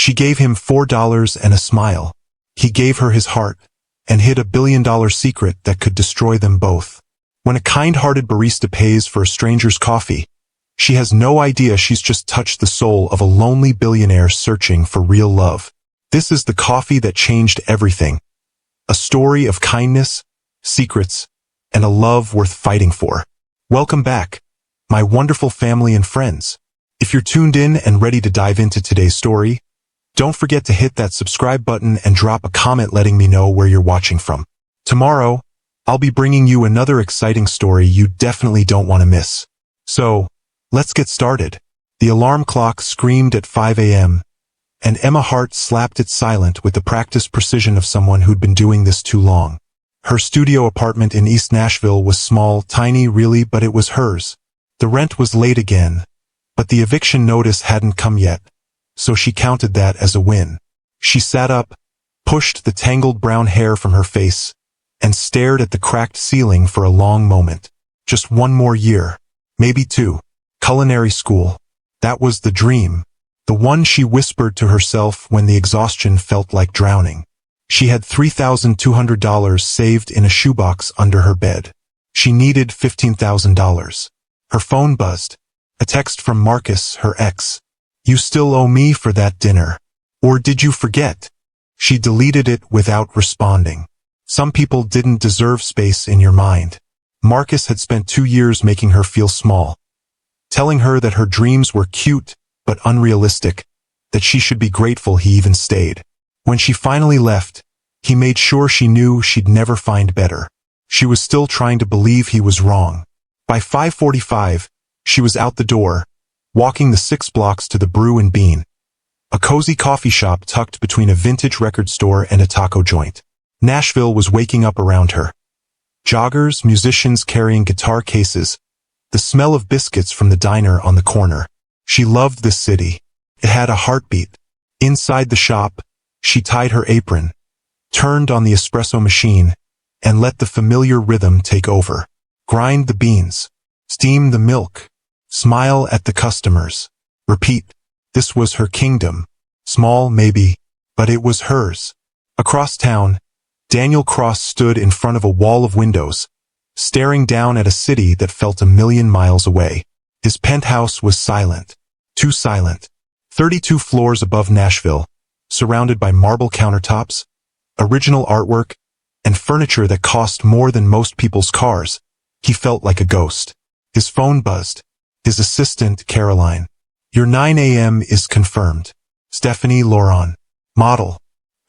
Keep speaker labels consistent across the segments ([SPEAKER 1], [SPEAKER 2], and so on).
[SPEAKER 1] She gave him $4 and a smile. He gave her his heart, and hid $1 billion secret that could destroy them both. When a kind-hearted barista pays for a stranger's coffee, she has no idea she's just touched the soul of a lonely billionaire searching for real love. This is the coffee that changed everything. A story of kindness, secrets, and a love worth fighting for. Welcome back, my wonderful family and friends. If you're tuned in and ready to dive into today's story, don't forget to hit that subscribe button and drop a comment letting me know where you're watching from. Tomorrow, I'll be bringing you another exciting story you definitely don't want to miss. So, let's get started. The alarm clock screamed at 5 a.m., and Emma Hart slapped it silent with the practiced precision of someone who'd been doing this too long. Her studio apartment in East Nashville was small, tiny really, but it was hers. The rent was late again, but the eviction notice hadn't come yet, so she counted that as a win. She sat up, pushed the tangled brown hair from her face, and stared at the cracked ceiling for a long moment. Just one more year, maybe two. Culinary school. That was the dream. The one she whispered to herself when the exhaustion felt like drowning. She had $3,200 saved in a shoebox under her bed. She needed $15,000. Her phone buzzed. A text from Marcus, her ex. "You still owe me for that dinner. Or did you forget?" She deleted it without responding. Some people didn't deserve space in your mind. Marcus had spent 2 years making her feel small, telling her that her dreams were cute but unrealistic, that she should be grateful he even stayed. When she finally left, he made sure she knew she'd never find better. She was still trying to believe he was wrong. By 5:45, she was out the door, walking the 6 blocks to the Brew and Bean, a cozy coffee shop tucked between a vintage record store and a taco joint. Nashville was waking up around her. Joggers, musicians carrying guitar cases, the smell of biscuits from the diner on the corner. She loved this city. It had a heartbeat. Inside the shop, she tied her apron, turned on the espresso machine, and let the familiar rhythm take over. Grind the beans, steam the milk, smile at the customers. Repeat. This was her kingdom. Small, maybe, but it was hers. Across town, Daniel Cross stood in front of a wall of windows, staring down at a city that felt 1,000,000 miles away. His penthouse was silent. Too silent. 32 floors above Nashville, surrounded by marble countertops, original artwork, and furniture that cost more than most people's cars. He felt like a ghost. His phone buzzed. His assistant, Caroline. "Your 9 a.m. is confirmed. Stephanie Lauron. Model.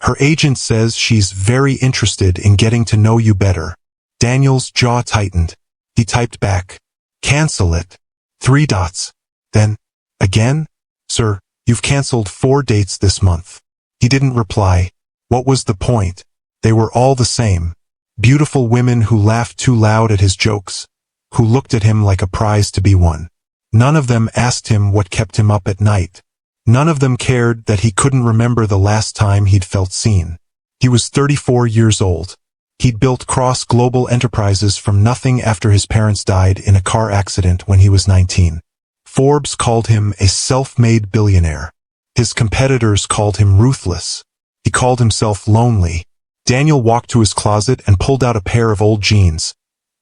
[SPEAKER 1] Her agent says she's very interested in getting to know you better." Daniel's jaw tightened. He typed back, "Cancel it. 3 dots. Then, again? Sir, you've canceled 4 dates this month." He didn't reply. What was the point? They were all the same. Beautiful women who laughed too loud at his jokes, who looked at him like a prize to be won. None of them asked him what kept him up at night. None of them cared that he couldn't remember the last time he'd felt seen. He was 34 years old. He'd built Cross Global Enterprises from nothing after his parents died in a car accident when he was 19. Forbes called him a self-made billionaire. His competitors called him ruthless. He called himself lonely. Daniel walked to his closet and pulled out a pair of old jeans,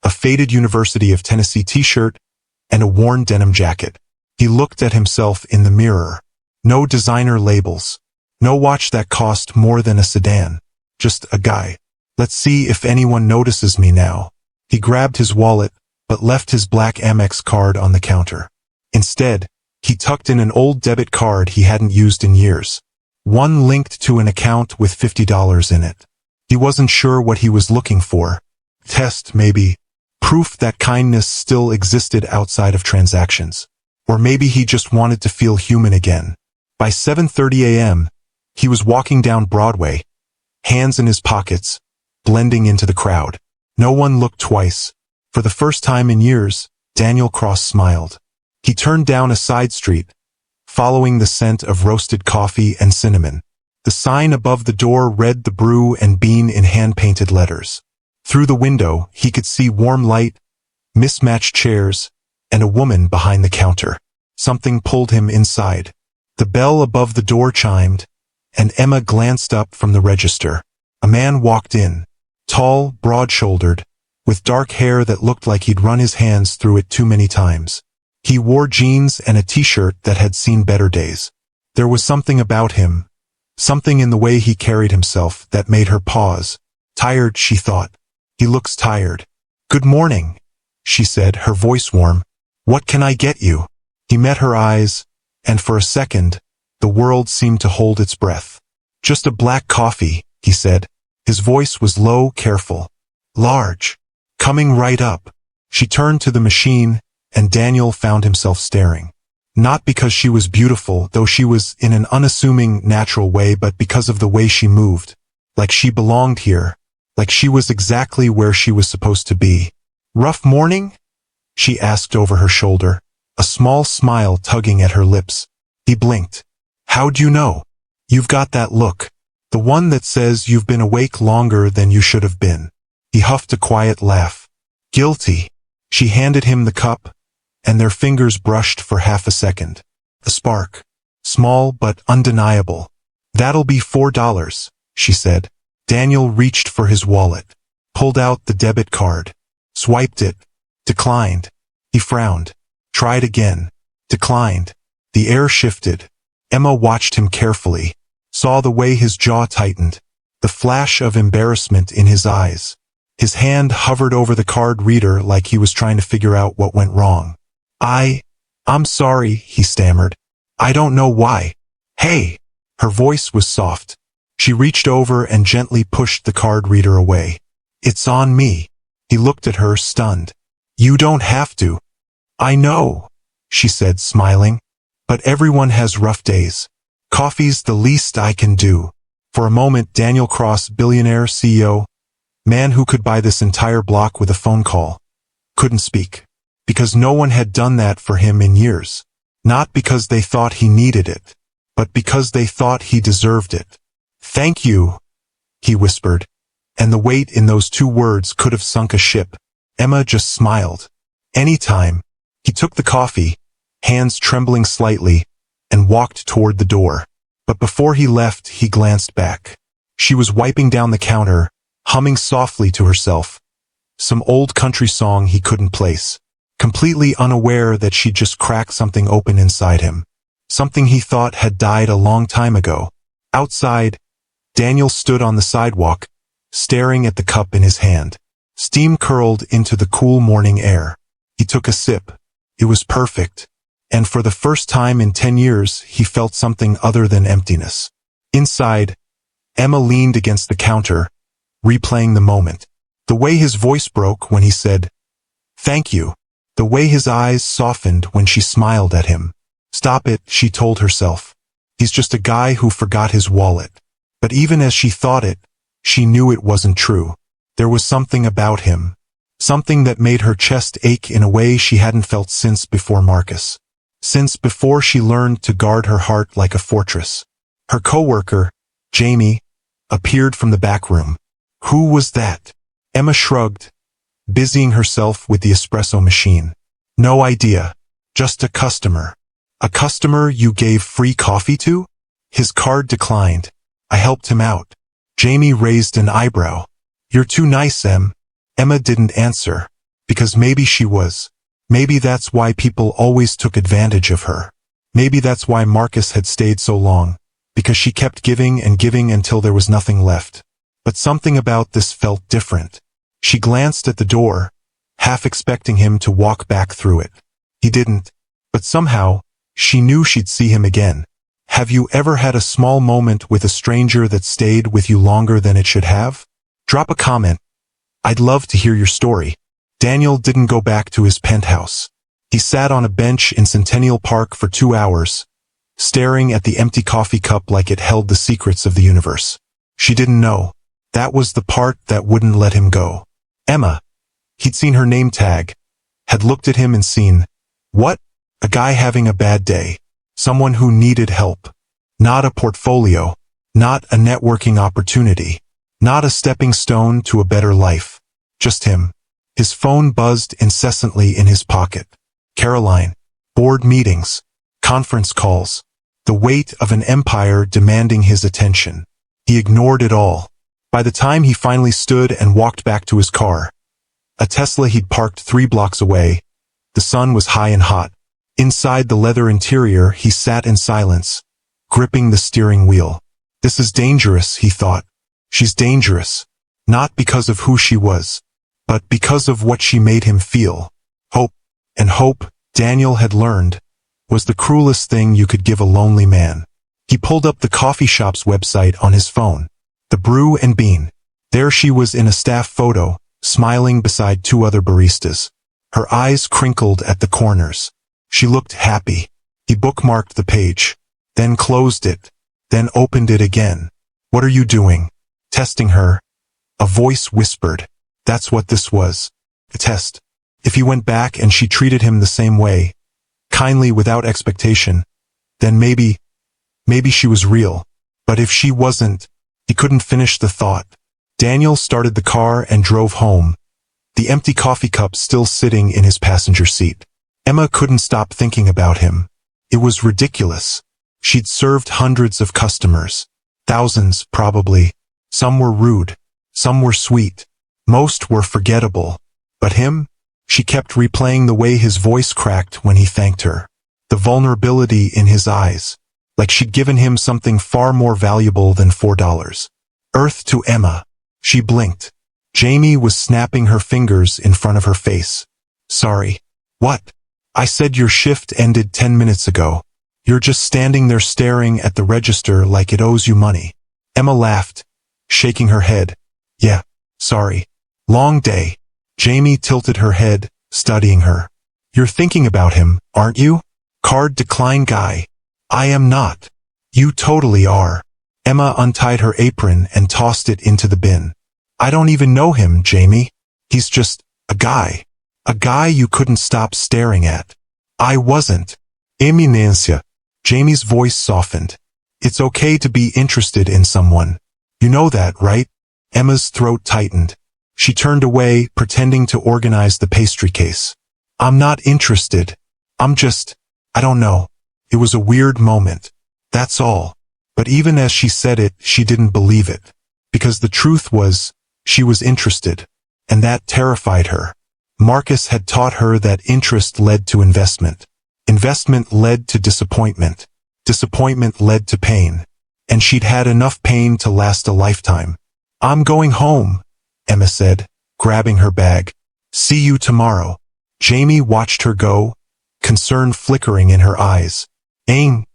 [SPEAKER 1] a faded University of Tennessee t-shirt, and a worn denim jacket. He looked at himself in the mirror. No designer labels. No watch that cost more than a sedan. Just a guy. "Let's see if anyone notices me now." He grabbed his wallet, but left his black Amex card on the counter. Instead, he tucked in an old debit card he hadn't used in years. One linked to an account with $50 in it. He wasn't sure what he was looking for. Test, maybe. Proof that kindness still existed outside of transactions. Or maybe he just wanted to feel human again. By 7:30 a.m., he was walking down Broadway, hands in his pockets, blending into the crowd. No one looked twice. For the first time in years, Daniel Cross smiled. He turned down a side street, following the scent of roasted coffee and cinnamon. The sign above the door read the Brew and Bean in hand-painted letters. Through the window, he could see warm light, mismatched chairs, and a woman behind the counter. Something pulled him inside. The bell above the door chimed, and Emma glanced up from the register. A man walked in, tall, broad-shouldered, with dark hair that looked like he'd run his hands through it too many times. He wore jeans and a t-shirt that had seen better days. There was something about him, something in the way he carried himself that made her pause. Tired, she thought. He looks tired. "Good morning," she said, her voice warm. "What can I get you?" He met her eyes, and for a second, the world seemed to hold its breath. "Just a black coffee," he said. His voice was low, careful. "Large. Coming right up." She turned to the machine, and Daniel found himself staring. Not because she was beautiful, though she was in an unassuming, natural way, but because of the way she moved. Like she belonged here. Like she was exactly where she was supposed to be. "Rough morning?" she asked over her shoulder, a small smile tugging at her lips. He blinked. "How'd you know?" "You've got that look. The one that says you've been awake longer than you should have been." He huffed a quiet laugh. "Guilty." She handed him the cup, and their fingers brushed for half a second. A spark. Small but undeniable. "That'll be $4, she said. Daniel reached for his wallet, pulled out the debit card, swiped it, declined. He frowned. Tried again. Declined. The air shifted. Emma watched him carefully, saw the way his jaw tightened, the flash of embarrassment in his eyes. His hand hovered over the card reader like he was trying to figure out what went wrong. I'm sorry," he stammered. "I don't know why." "Hey!" Her voice was soft. She reached over and gently pushed the card reader away. "It's on me." He looked at her, stunned. "You don't have to." "I know," she said, smiling. "But everyone has rough days. Coffee's the least I can do." For a moment, Daniel Cross, billionaire, CEO, man who could buy this entire block with a phone call, couldn't speak. Because no one had done that for him in years. Not because they thought he needed it, but because they thought he deserved it. "Thank you," he whispered, and the weight in those two words could have sunk a ship. Emma just smiled. "Anytime." He took the coffee, hands trembling slightly, and walked toward the door. But before he left, he glanced back. She was wiping down the counter, humming softly to herself, some old country song he couldn't place, completely unaware that she'd just cracked something open inside him, something he thought had died a long time ago. Outside, Daniel stood on the sidewalk, staring at the cup in his hand. Steam curled into the cool morning air. He took a sip. It was perfect. And for the first time in 10 years, he felt something other than emptiness. Inside, Emma leaned against the counter, replaying the moment. The way his voice broke when he said, "Thank you." The way his eyes softened when she smiled at him. Stop it, she told herself. He's just a guy who forgot his wallet. But even as she thought it, she knew it wasn't true. There was something about him. Something that made her chest ache in a way she hadn't felt since before Marcus. Since before she learned to guard her heart like a fortress. Her coworker, Jamie, appeared from the back room. Who was that? Emma shrugged, busying herself with the espresso machine. No idea. Just a customer. A customer you gave free coffee to? His card declined. I helped him out. Jamie raised an eyebrow. You're too nice, Em. Emma didn't answer. Because maybe she was. Maybe that's why people always took advantage of her. Maybe that's why Marcus had stayed so long. Because she kept giving and giving until there was nothing left. But something about this felt different. She glanced at the door, half expecting him to walk back through it. He didn't. But somehow, she knew she'd see him again. Have you ever had a small moment with a stranger that stayed with you longer than it should have? Drop a comment. I'd love to hear your story. Daniel didn't go back to his penthouse. He sat on a bench in Centennial Park for 2 hours, staring at the empty coffee cup like it held the secrets of the universe. She didn't know. That was the part that wouldn't let him go. Emma. He'd seen her name tag, had looked at him and seen, what? A guy having a bad day. Someone who needed help. Not a portfolio. Not a networking opportunity. Not a stepping stone to a better life. Just him. His phone buzzed incessantly in his pocket. Caroline. Board meetings. Conference calls. the weight of an empire demanding his attention. He ignored it all. By the time he finally stood and walked back to his car, a Tesla he'd parked 3 blocks away, the sun was high and hot. Inside the leather interior, he sat in silence, gripping the steering wheel. This is dangerous, he thought. She's dangerous, not because of who she was, but because of what she made him feel. Hope. And hope, Daniel had learned, was the cruelest thing you could give a lonely man. He pulled up the coffee shop's website on his phone. The Brew and Bean. There she was in a staff photo, smiling beside 2 other baristas. Her eyes crinkled at the corners. She looked happy. He bookmarked the page, then closed it, then opened it again. What are you doing? Testing her. A voice whispered. That's what this was. A test. If he went back and she treated him the same way, kindly without expectation, then maybe she was real. But if she wasn't, he couldn't finish the thought. Daniel started the car and drove home, the empty coffee cup still sitting in his passenger seat. Emma couldn't stop thinking about him. It was ridiculous. She'd served hundreds of customers. Thousands, probably. Some were rude. Some were sweet. Most were forgettable. But him? She kept replaying the way his voice cracked when he thanked her. The vulnerability in his eyes. Like she'd given him something far more valuable than $4. Earth to Emma. She blinked. Jamie was snapping her fingers in front of her face. Sorry. What? I said your shift ended 10 minutes ago. You're just standing there staring at the register like it owes you money. Emma laughed, shaking her head. Yeah, sorry. Long day. Jamie tilted her head, studying her. You're thinking about him, aren't you? Card decline guy. I am not. You totally are. Emma untied her apron and tossed it into the bin. I don't even know him, Jamie. He's just a guy. A guy you couldn't stop staring at. I wasn't. Eminencia. Jamie's voice softened. It's okay to be interested in someone. You know that, right? Emma's throat tightened. She turned away, pretending to organize the pastry case. I'm not interested. I don't know. It was a weird moment. That's all. But even as she said it, she didn't believe it. Because the truth was, she was interested. And that terrified her. Marcus had taught her that interest led to investment. Investment led to disappointment. Disappointment led to pain. And she'd had enough pain to last a lifetime. I'm going home, Emma said, grabbing her bag. See you tomorrow. Jamie watched her go, concern flickering in her eyes. Aim.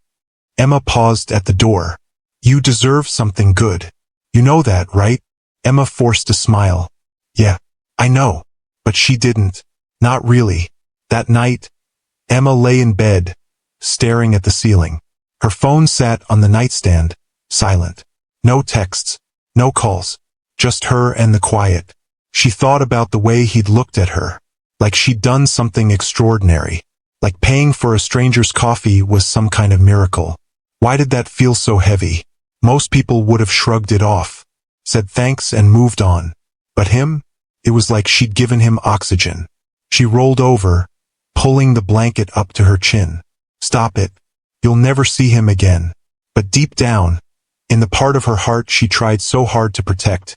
[SPEAKER 1] Emma paused at the door. You deserve something good. You know that, right? Emma forced a smile. Yeah, I know. But she didn't. Not really. That night, Emma lay in bed, staring at the ceiling. Her phone sat on the nightstand, silent. No texts, no calls. Just her and the quiet. She thought about the way he'd looked at her. Like she'd done something extraordinary. Like paying for a stranger's coffee was some kind of miracle. Why did that feel so heavy? Most people would have shrugged it off, said thanks and moved on. But him? It was like she'd given him oxygen. She rolled over, pulling the blanket up to her chin. Stop it. You'll never see him again. But deep down, in the part of her heart she tried so hard to protect,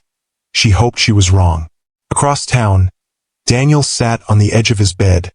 [SPEAKER 1] she hoped she was wrong. Across town, Daniel sat on the edge of his bed,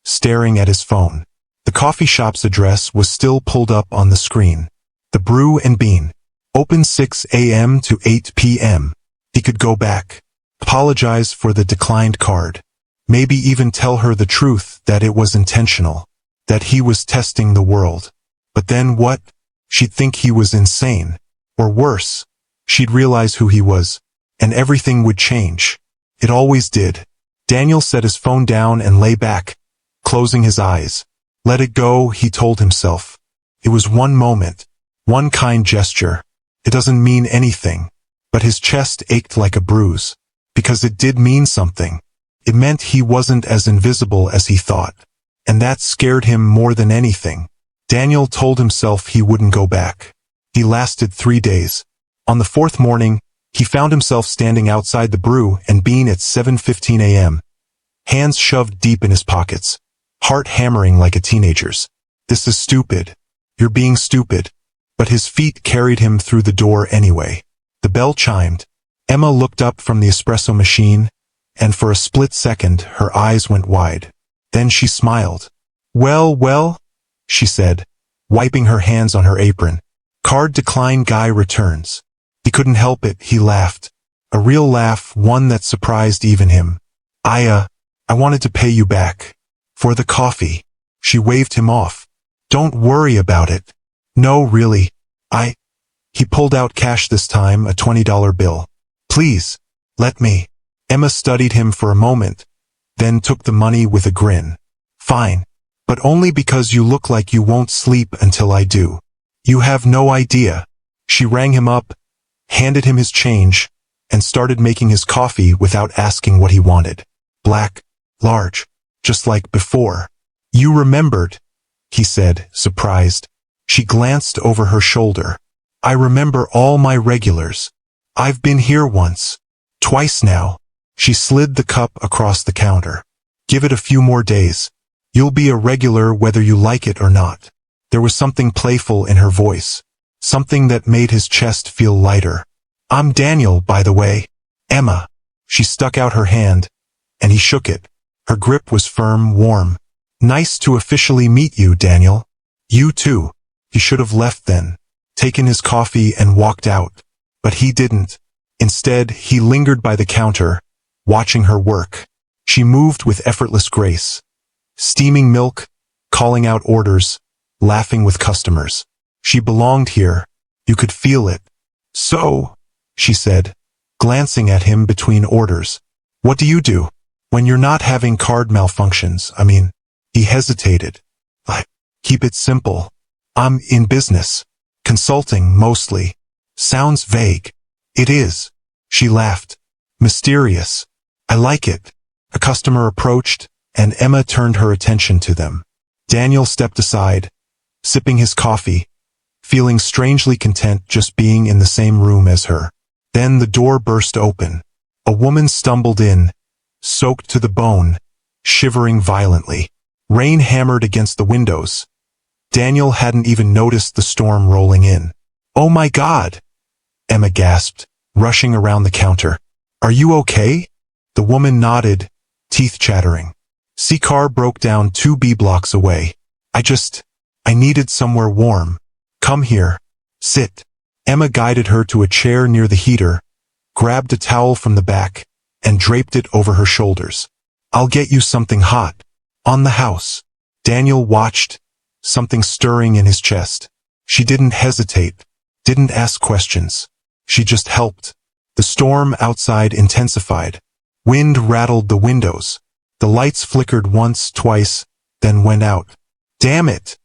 [SPEAKER 1] staring at his phone. The coffee shop's address was still pulled up on the screen. The Brew and Bean. Open 6 a.m. to 8 p.m. He could go back. Apologize for the declined card. Maybe even tell her the truth that it was intentional. That he was testing the world. But then what? She'd think he was insane. Or worse, she'd realize who he was. And everything would change. It always did. Daniel set his phone down and lay back, closing his eyes. Let it go, he told himself. It was one moment. One kind gesture. It doesn't mean anything. But his chest ached like a bruise. Because it did mean something. It meant he wasn't as invisible as he thought. And that scared him more than anything. Daniel told himself he wouldn't go back. He lasted 3 days. On the 4th morning, he found himself standing outside the Brew and Bean at 7:15 a.m. Hands shoved deep in his pockets. Heart hammering like a teenager's. This is stupid. You're being stupid. But his feet carried him through the door anyway. The bell chimed. Emma looked up from the espresso machine, and for a split second her eyes went wide. Then she smiled. Well, she said, wiping her hands on her apron. Card decline guy returns. He couldn't help it, he laughed. A real laugh, one that surprised even him. I wanted to pay you back. For the coffee. She waved him off. Don't worry about it. No, really. He pulled out cash this time, a $20 bill. Please, let me. Emma studied him for a moment, then took the money with a grin. Fine. But only because you look like you won't sleep until I do. You have no idea. She rang him up, handed him his change, and started making his coffee without asking what he wanted. Black, large, just like before. You remembered, he said, surprised. She glanced over her shoulder. I remember all my regulars. I've been here once. Twice now. She slid the cup across the counter. Give it a few more days. You'll be a regular whether you like it or not. There was something playful in her voice. Something that made his chest feel lighter. I'm Daniel, by the way. Emma. She stuck out her hand, and he shook it. Her grip was firm, warm. Nice to officially meet you, Daniel. You too. He should have left then, taken his coffee and walked out. But he didn't. Instead, he lingered by the counter, watching her work. She moved with effortless grace. Steaming milk, calling out orders, laughing with customers. She belonged here. You could feel it. So, she said, glancing at him between orders. What do you do? When you're not having card malfunctions, I mean. He hesitated. I keep it simple. I'm in business. Consulting, mostly. Sounds vague. It is. She laughed. Mysterious. I like it. A customer approached, and Emma turned her attention to them. Daniel stepped aside, sipping his coffee, feeling strangely content just being in the same room as her. Then the door burst open. A woman stumbled in, soaked to the bone, shivering violently. Rain hammered against the windows. Daniel hadn't even noticed the storm rolling in. Oh my God! Emma gasped, rushing around the counter. Are you okay? The woman nodded, teeth chattering. C-car broke down 2 B-blocks away. I needed somewhere warm. Come here. Sit. Emma guided her to a chair near the heater, grabbed a towel from the back, and draped it over her shoulders. I'll get you something hot. On the house. Daniel watched, something stirring in his chest. She didn't hesitate, didn't ask questions. She just helped. The storm outside intensified. Wind rattled the windows. The lights flickered once, twice, then went out. Damn it,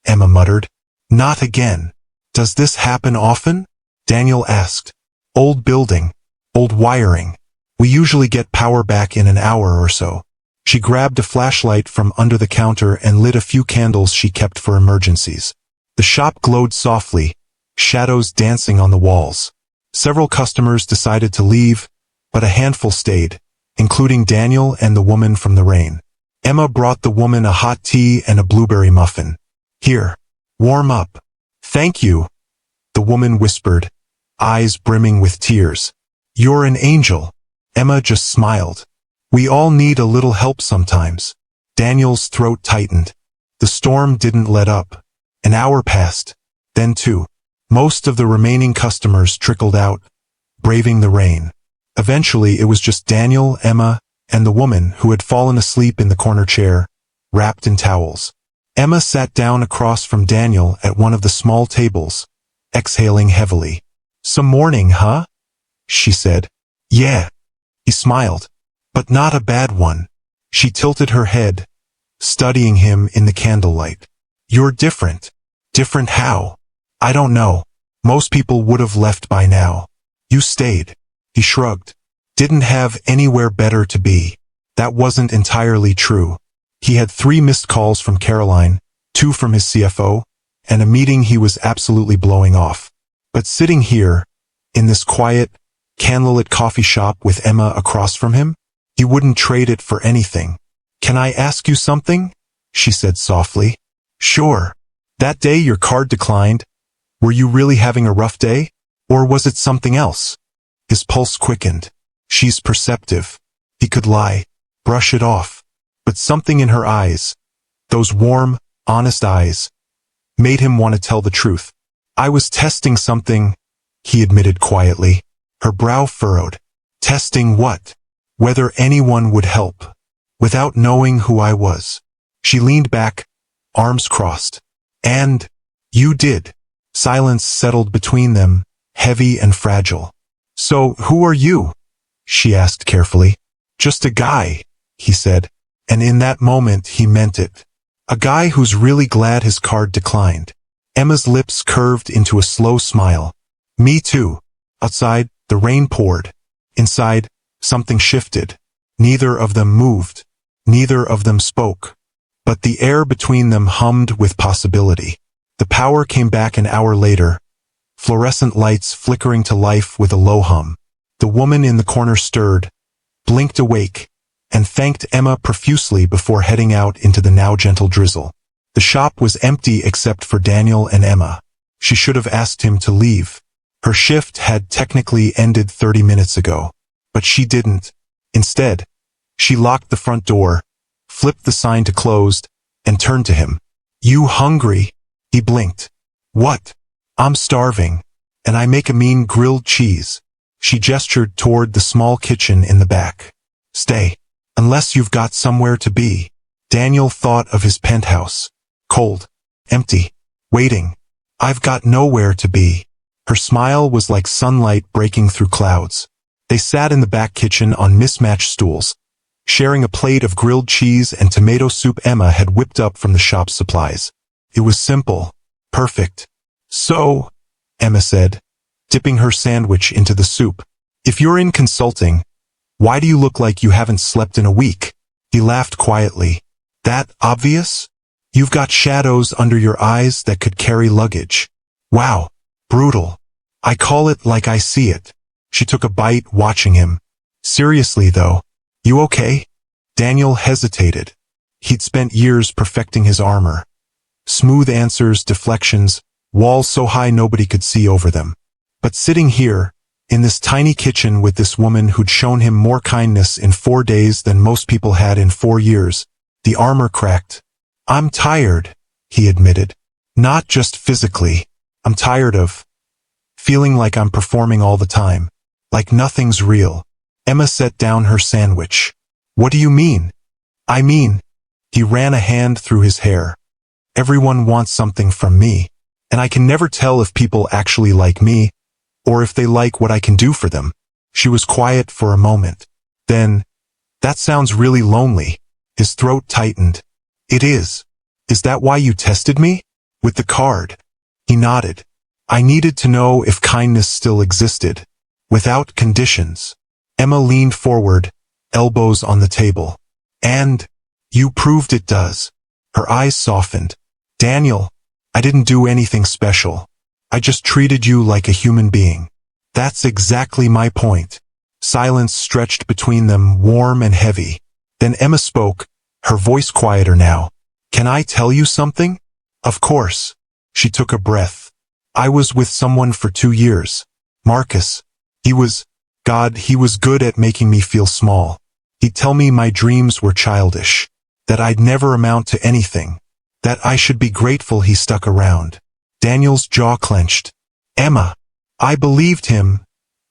[SPEAKER 1] Emma muttered. Not again. Does this happen often? Daniel asked. Old building. Old wiring. We usually get power back in an hour or so. She grabbed a flashlight from under the counter and lit a few candles she kept for emergencies. The shop glowed softly, shadows dancing on the walls. Several customers decided to leave, but a handful stayed, including Daniel and the woman from the rain. Emma brought the woman a hot tea and a blueberry muffin. Here, warm up. Thank you, the woman whispered, eyes brimming with tears. You're an angel. Emma just smiled. We all need a little help sometimes. Daniel's throat tightened. The storm didn't let up. An hour passed, then 2. Most of the remaining customers trickled out, braving the rain. Eventually it was just Daniel, Emma, and the woman who had fallen asleep in the corner chair, wrapped in towels. Emma sat down across from Daniel at one of the small tables, exhaling heavily. Some morning, huh? She said. Yeah. He smiled. But not a bad one. She tilted her head, studying him in the candlelight. You're different. Different how? I don't know. Most people would have left by now. You stayed. He shrugged. Didn't have anywhere better to be. That wasn't entirely true. He had 3 missed calls from Caroline, 2 from his CFO, and a meeting he was absolutely blowing off. But sitting here, in this quiet, candlelit coffee shop with Emma across from him, he wouldn't trade it for anything. Can I ask you something? She said softly. Sure. That day your card declined? Were you really having a rough day? Or was it something else? His pulse quickened. She's perceptive. He could lie, brush it off. But something in her eyes, those warm, honest eyes, made him want to tell the truth. I was testing something, he admitted quietly. Her brow furrowed. Testing what? Whether anyone would help. Without knowing who I was. She leaned back, arms crossed. And you did. Silence settled between them, heavy and fragile. So, who are you? She asked carefully. Just a guy, he said. And in that moment he meant it. A guy who's really glad his card declined. Emma's lips curved into a slow smile. Me too. Outside, the rain poured. Inside, something shifted. Neither of them moved. Neither of them spoke. But the air between them hummed with possibility. The power came back an hour later. Fluorescent lights flickering to life with a low hum. The woman in the corner stirred, blinked awake, and thanked Emma profusely before heading out into the now gentle drizzle. The shop was empty except for Daniel and Emma. She should have asked him to leave. Her shift had technically ended 30 minutes ago. But she didn't. Instead, she locked the front door, flipped the sign to closed, and turned to him. You hungry? He blinked. What? I'm starving. And I make a mean grilled cheese. She gestured toward the small kitchen in the back. Stay. Unless you've got somewhere to be. Daniel thought of his penthouse. Cold. Empty. Waiting. I've got nowhere to be. Her smile was like sunlight breaking through clouds. They sat in the back kitchen on mismatched stools, sharing a plate of grilled cheese and tomato soup Emma had whipped up from the shop's supplies. It was simple. Perfect. So, Emma said, dipping her sandwich into the soup. If you're in consulting, why do you look like you haven't slept in a week? He laughed quietly. That obvious? You've got shadows under your eyes that could carry luggage. Wow. Brutal. I call it like I see it. She took a bite, watching him. Seriously though, you okay? Daniel hesitated. He'd spent years perfecting his armor. Smooth answers, deflections, walls so high nobody could see over them. But sitting here, in this tiny kitchen with this woman who'd shown him more kindness in 4 days than most people had in 4 years, the armor cracked. I'm tired, he admitted. Not just physically. I'm tired of feeling like I'm performing all the time. Like nothing's real. Emma set down her sandwich. What do you mean? I mean, he ran a hand through his hair. Everyone wants something from me, and I can never tell if people actually like me, or if they like what I can do for them. She was quiet for a moment. Then, that sounds really lonely. His throat tightened. It is. Is that why you tested me? With the card. He nodded. I needed to know if kindness still existed. Without conditions. Emma leaned forward, elbows on the table. And you proved it does. Her eyes softened. Daniel, I didn't do anything special. I just treated you like a human being. That's exactly my point. Silence stretched between them, warm and heavy. Then Emma spoke, her voice quieter now. Can I tell you something? Of course. She took a breath. I was with someone for 2 years. Marcus. He was good at making me feel small. He'd tell me my dreams were childish. That I'd never amount to anything. That I should be grateful he stuck around. Daniel's jaw clenched. Emma. I believed him,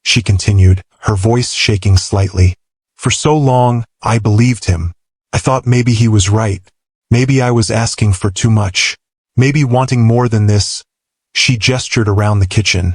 [SPEAKER 1] she continued, her voice shaking slightly. For so long, I believed him. I thought maybe he was right. Maybe I was asking for too much. Maybe wanting more than this, she gestured around the kitchen,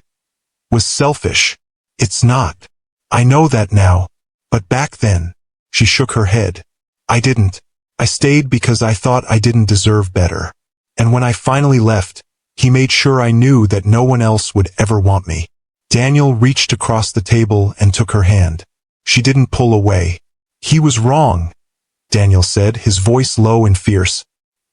[SPEAKER 1] was selfish. It's not. I know that now. But back then, she shook her head. I didn't. I stayed because I thought I didn't deserve better. And when I finally left, he made sure I knew that no one else would ever want me. Daniel reached across the table and took her hand. She didn't pull away. He was wrong, Daniel said, his voice low and fierce.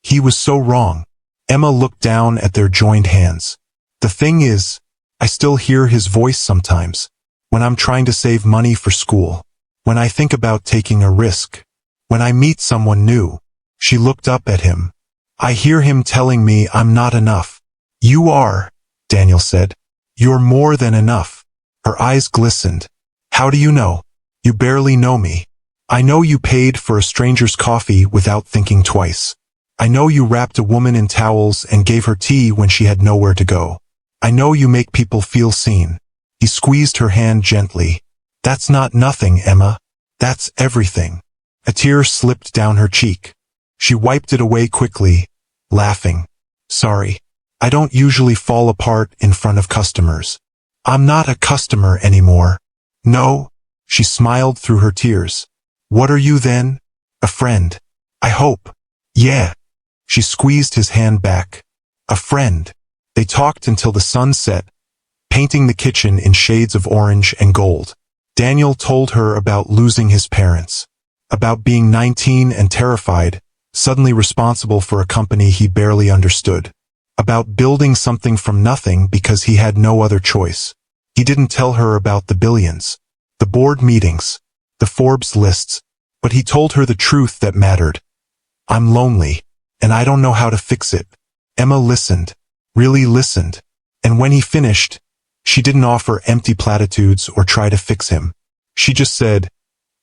[SPEAKER 1] He was so wrong. Emma looked down at their joined hands. The thing is, I still hear his voice sometimes. When I'm trying to save money for school. When I think about taking a risk. When I meet someone new. She looked up at him. I hear him telling me I'm not enough. You are, Daniel said. You're more than enough. Her eyes glistened. How do you know? You barely know me. I know you paid for a stranger's coffee without thinking twice. I know you wrapped a woman in towels and gave her tea when she had nowhere to go. I know you make people feel seen. He squeezed her hand gently. That's not nothing, Emma. That's everything. A tear slipped down her cheek. She wiped it away quickly, laughing. Sorry. I don't usually fall apart in front of customers. I'm not a customer anymore. No. She smiled through her tears. What are you then? A friend. I hope. Yeah. She squeezed his hand back. A friend. They talked until the sun set, painting the kitchen in shades of orange and gold. Daniel told her about losing his parents, about being 19 and terrified, suddenly responsible for a company he barely understood, about building something from nothing because he had no other choice. He didn't tell her about the billions, the board meetings, the Forbes lists, but he told her the truth that mattered. I'm lonely, and I don't know how to fix it. Emma listened, really listened, and when he finished, she didn't offer empty platitudes or try to fix him. She just said,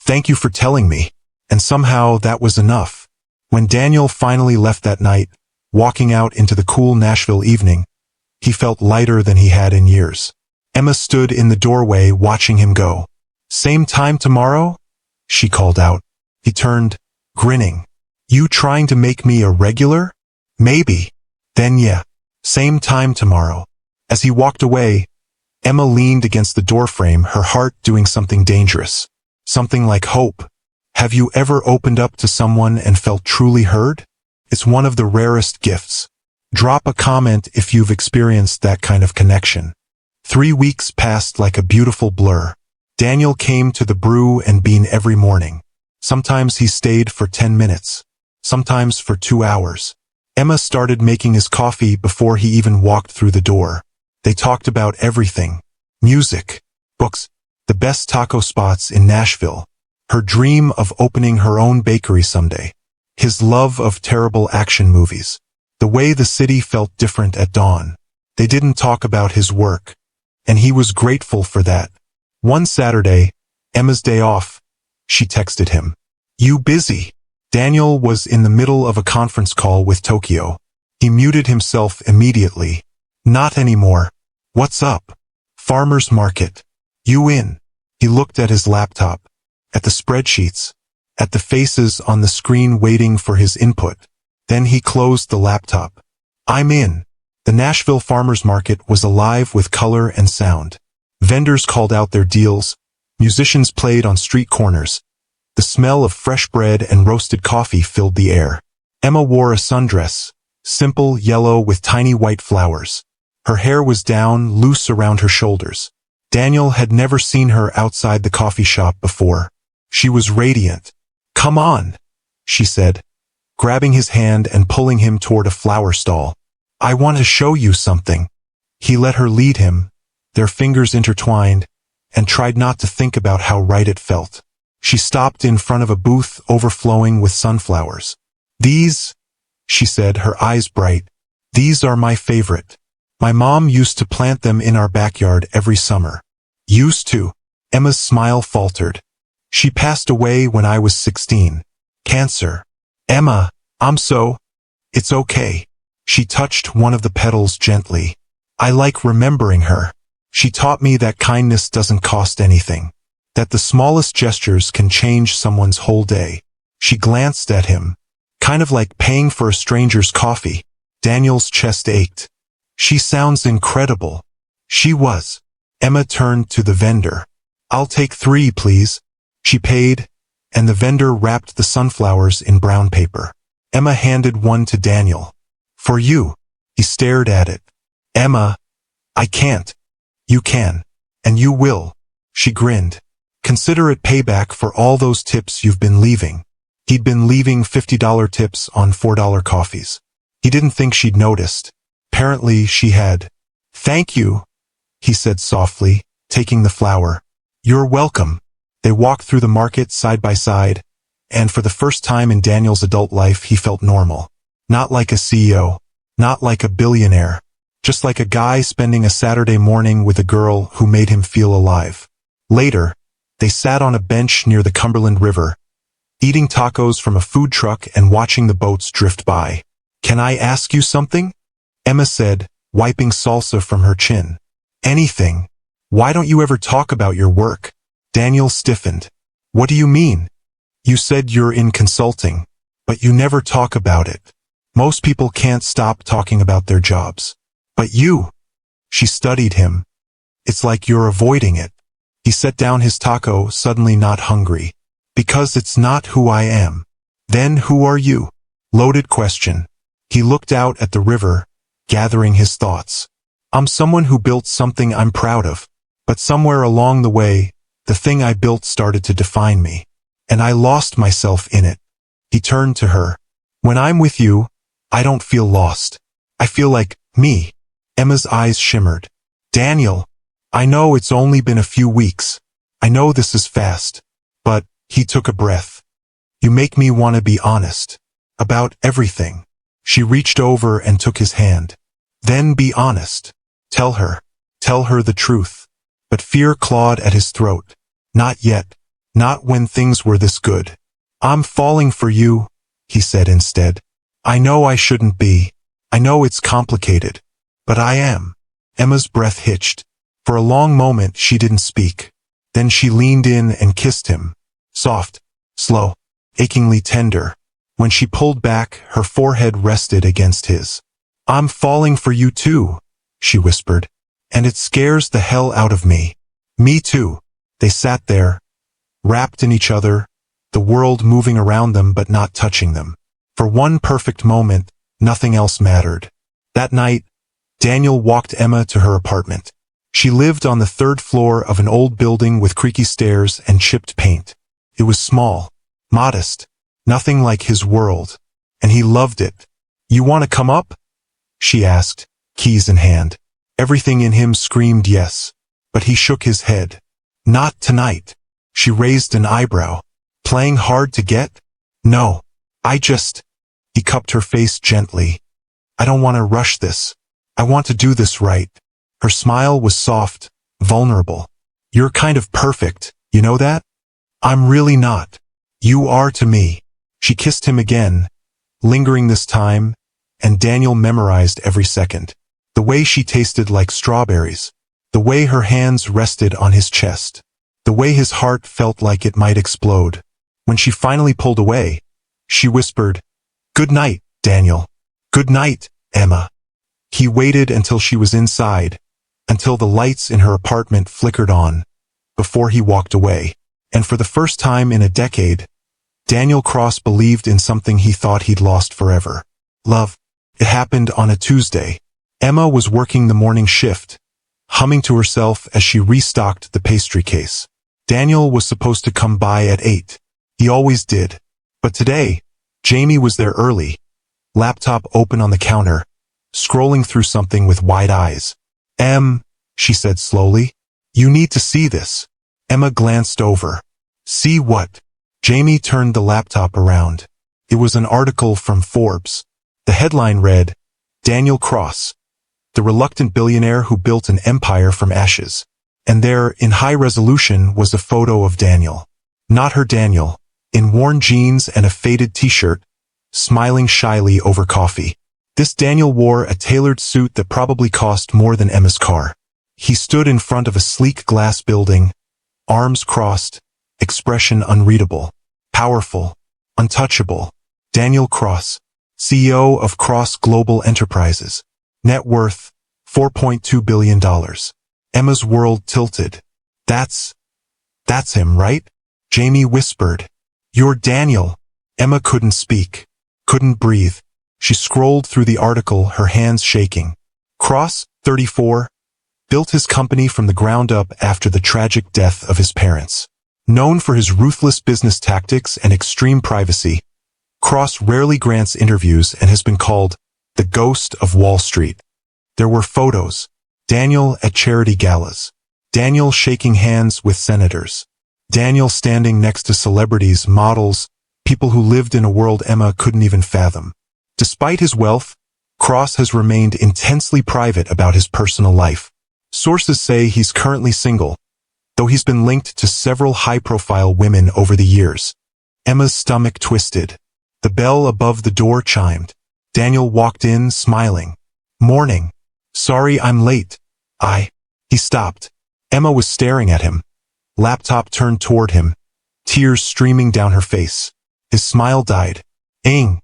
[SPEAKER 1] "Thank you for telling me," and somehow that was enough. When Daniel finally left that night, walking out into the cool Nashville evening, he felt lighter than he had in years. Emma stood in the doorway watching him go. "Same time tomorrow?" she called out. He turned, grinning. "You trying to make me a regular?" "Maybe. Then yeah. Same time tomorrow." As he walked away, Emma leaned against the doorframe, her heart doing something dangerous. Something like hope. Have you ever opened up to someone and felt truly heard? It's one of the rarest gifts. Drop a comment if you've experienced that kind of connection. 3 weeks passed like a beautiful blur. Daniel came to the Brew and Bean every morning. Sometimes he stayed for 10 minutes. Sometimes for 2 hours. Emma started making his coffee before he even walked through the door. They talked about everything. Music, books, the best taco spots in Nashville, her dream of opening her own bakery someday, his love of terrible action movies, the way the city felt different at dawn. They didn't talk about his work, and he was grateful for that. One Saturday, Emma's day off, she texted him. "You busy?" Daniel was in the middle of a conference call with Tokyo. He muted himself immediately. "Not anymore." "What's up?" "Farmer's market." "You in?" He looked at his laptop, at the spreadsheets, at the faces on the screen waiting for his input. Then he closed the laptop. "I'm in." The Nashville Farmer's Market was alive with color and sound. Vendors called out their deals. Musicians played on street corners. The smell of fresh bread and roasted coffee filled the air. Emma wore a sundress, simple yellow with tiny white flowers. Her hair was down, loose around her shoulders. Daniel had never seen her outside the coffee shop before. She was radiant. "Come on," she said, grabbing his hand and pulling him toward a flower stall. "I want to show you something." He let her lead him, their fingers intertwined, and tried not to think about how right it felt. She stopped in front of a booth overflowing with sunflowers. "These," she said, her eyes bright, "these are my favorite. My mom used to plant them in our backyard every summer." "Used to?" Emma's smile faltered. "She passed away when I was 16. Cancer." "Emma, I'm so..." "It's okay." She touched one of the petals gently. "I like remembering her. She taught me that kindness doesn't cost anything, that the smallest gestures can change someone's whole day." She glanced at him, kind of like paying for a stranger's coffee. Daniel's chest ached. "She sounds incredible." She was. Emma turned to the vendor. "I'll take 3, please." She paid, and the vendor wrapped the sunflowers in brown paper. Emma handed one to Daniel. "For you." He stared at it. "Emma, I can't." "You can. And you will." She grinned. "Consider it payback for all those tips you've been leaving." He'd been leaving $50 tips on $4 coffees. He didn't think she'd noticed. Apparently she had. "Thank you," he said softly, taking the flower. "You're welcome." They walked through the market side by side, and for the first time in Daniel's adult life he felt normal. Not like a CEO. Not like a billionaire. Just like a guy spending a Saturday morning with a girl who made him feel alive. Later, they sat on a bench near the Cumberland River, eating tacos from a food truck and watching the boats drift by. "Can I ask you something?" Emma said, wiping salsa from her chin. "Anything. Why don't you ever talk about your work?" Daniel stiffened. "What do you mean? You said you're in consulting, but you never talk about it. Most people can't stop talking about their jobs. But you." She studied him. "It's like you're avoiding it." He set down his taco, suddenly not hungry. "Because it's not who I am." "Then who are you?" Loaded question. He looked out at the river, gathering his thoughts. "I'm someone who built something I'm proud of. But somewhere along the way, the thing I built started to define me. And I lost myself in it." He turned to her. "When I'm with you, I don't feel lost. I feel like me." Emma's eyes shimmered. "Daniel, I know it's only been a few weeks. I know this is fast. But," he took a breath, "you make me want to be honest. About everything." She reached over and took his hand. "Then be honest. Tell her. Tell her the truth." But fear clawed at his throat. "Not yet. Not when things were this good." "I'm falling for you," he said instead. "I know I shouldn't be. I know it's complicated. But I am." Emma's breath hitched. For a long moment she didn't speak. Then she leaned in and kissed him. Soft, slow, achingly tender. When she pulled back, her forehead rested against his. "I'm falling for you too," she whispered. "And it scares the hell out of me." "Me too." They sat there, wrapped in each other, the world moving around them but not touching them. For one perfect moment, nothing else mattered. That night, Daniel walked Emma to her apartment. She lived on the third floor of an old building with creaky stairs and chipped paint. It was small, modest, nothing like his world, and he loved it. "You want to come up?" she asked, keys in hand. Everything in him screamed yes, but he shook his head. "Not tonight." She raised an eyebrow. "Playing hard to get?" "No. I just—" He cupped her face gently. "I don't want to rush this. I want to do this right." Her smile was soft, vulnerable. "You're kind of perfect, you know that?" "I'm really not." "You are to me." She kissed him again, lingering this time, and Daniel memorized every second. The way she tasted like strawberries. The way her hands rested on his chest. The way his heart felt like it might explode. When she finally pulled away, she whispered, "Good night, Daniel." "Good night, Emma." He waited until she was inside, until the lights in her apartment flickered on, before he walked away. And for the first time in a decade, Daniel Cross believed in something he thought he'd lost forever. Love. It happened on a Tuesday. Emma was working the morning shift, humming to herself as she restocked the pastry case. Daniel was supposed to come by at 8. He always did. But today, Jamie was there early, laptop open on the counter, scrolling through something with wide eyes. She said slowly, "You need to see this." Emma glanced over. "See what?" Jamie turned the laptop around. It was an article from Forbes. The headline read, "Daniel Cross, the reluctant billionaire who built an empire from ashes." And there, in high resolution, was a photo of Daniel. Not her Daniel, in worn jeans and a faded t-shirt, smiling shyly over coffee. This Daniel wore a tailored suit that probably cost more than Emma's car. He stood in front of a sleek glass building, arms crossed, expression unreadable, powerful, untouchable. Daniel Cross, CEO of Cross Global Enterprises. Net worth, $4.2 billion. Emma's world tilted. That's him, right?" Jamie whispered. "You're Daniel." Emma couldn't speak, couldn't breathe. She scrolled through the article, her hands shaking. Cross, 34, built his company from the ground up after the tragic death of his parents. Known for his ruthless business tactics and extreme privacy, Cross rarely grants interviews and has been called the ghost of Wall Street. There were photos. Daniel at charity galas. Daniel shaking hands with senators. Daniel standing next to celebrities, models, people who lived in a world Emma couldn't even fathom. Despite his wealth, Cross has remained intensely private about his personal life. Sources say he's currently single, though he's been linked to several high-profile women over the years. Emma's stomach twisted. The bell above the door chimed. Daniel walked in, smiling. "Morning. Sorry I'm late. He stopped. Emma was staring at him. Laptop turned toward him, tears streaming down her face. His smile died. "Ing.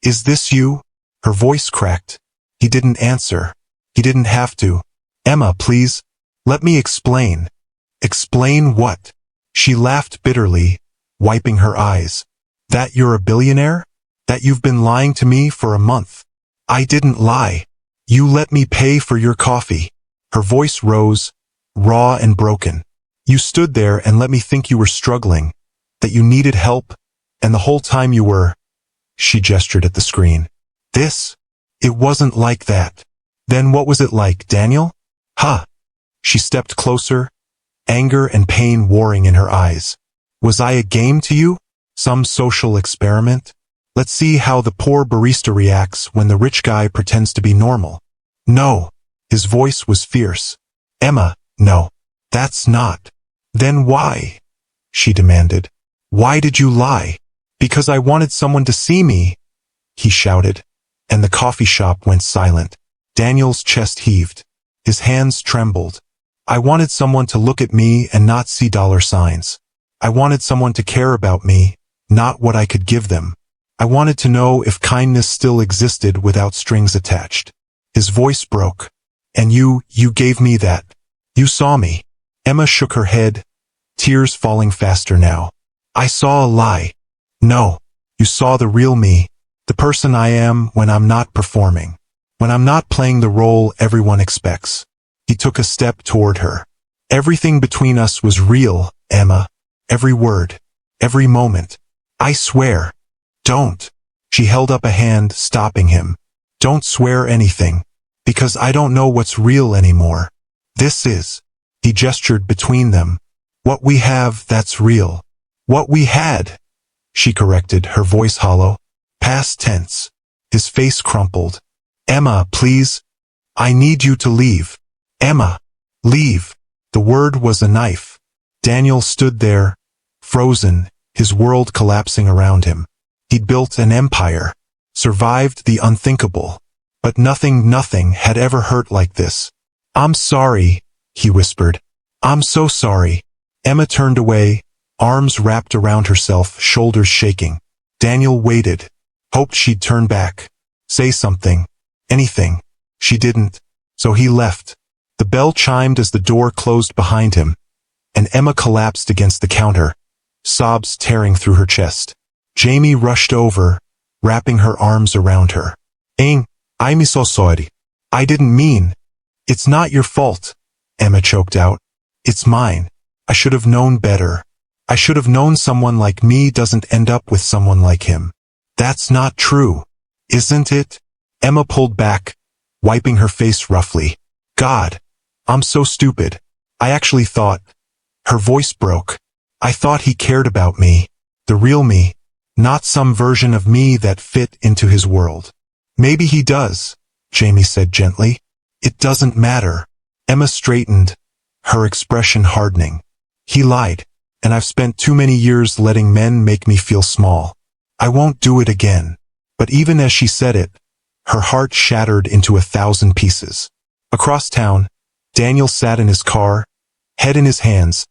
[SPEAKER 1] Is this you?" Her voice cracked. He didn't answer. He didn't have to. "Emma, please. Let me explain." "Explain what?" She laughed bitterly, wiping her eyes. "That you're a billionaire? That you've been lying to me for a month?" "I didn't lie. You let me pay for your coffee." Her voice rose, raw and broken. "You stood there and let me think you were struggling, that you needed help, and the whole time you were—" She gestured at the screen. It wasn't like that." "Then what was it like, Daniel?" "Huh." She stepped closer, anger and pain warring in her eyes. "Was I a game to you? Some social experiment? Let's see how the poor barista reacts when the rich guy pretends to be normal." "No." His voice was fierce. "Emma, no. That's not." "Then why?" she demanded. "Why did you lie?" "Because I wanted someone to see me," he shouted, and the coffee shop went silent. Daniel's chest heaved. His hands trembled. "I wanted someone to look at me and not see dollar signs. I wanted someone to care about me, not what I could give them. I wanted to know if kindness still existed without strings attached." His voice broke. "And you gave me that. You saw me." Emma shook her head, tears falling faster now. "I saw a lie." "No, you saw the real me, the person I am when I'm not performing, when I'm not playing the role everyone expects." He took a step toward her. "Everything between us was real, Emma. Every word, every moment. I swear." "Don't." She held up a hand, stopping him. "Don't swear anything, because I don't know what's real anymore. This is—" He gestured between them. "What we have, that's real. What we had," she corrected, her voice hollow. "Past tense." His face crumpled. "Emma, please. I need you to leave. Emma, leave." The word was a knife. Daniel stood there, frozen, his world collapsing around him. He'd built an empire, survived the unthinkable, but nothing had ever hurt like this. "I'm sorry," he whispered. "I'm so sorry." Emma turned away, arms wrapped around herself, shoulders shaking. Daniel waited, hoped she'd turn back, say something, anything. She didn't, so he left. The bell chimed as the door closed behind him, and Emma collapsed against the counter, sobs tearing through her chest. Jamie rushed over, wrapping her arms around her. I'm so sorry. I didn't mean." "It's not your fault," Emma choked out. "It's mine. I should have known better. I should have known someone like me doesn't end up with someone like him." "That's not true, isn't it?" Emma pulled back, wiping her face roughly. "God, I'm so stupid. I actually thought—" Her voice broke. "I thought he cared about me, the real me, not some version of me that fit into his world." "Maybe he does," Jamie said gently. "It doesn't matter." Emma straightened, her expression hardening. "He lied, and I've spent too many years letting men make me feel small. I won't do it again." But even as she said it, her heart shattered into 1,000 pieces. Across town, Daniel sat in his car, head in his hands,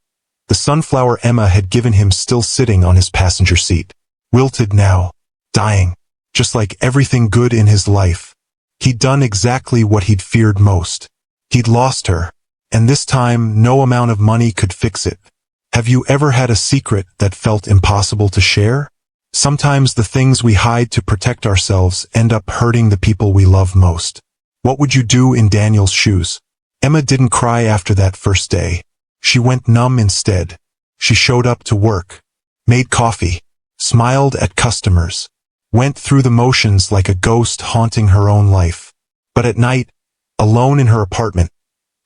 [SPEAKER 1] the sunflower Emma had given him still sitting on his passenger seat. Wilted now, dying, just like everything good in his life. He'd done exactly what he'd feared most. He'd lost her, and this time no amount of money could fix it. Have you ever had a secret that felt impossible to share? Sometimes the things we hide to protect ourselves end up hurting the people we love most. What would you do in Daniel's shoes? Emma didn't cry after that first day. She went numb instead. She showed up to work, made coffee, smiled at customers, went through the motions like a ghost haunting her own life. But at night, alone in her apartment,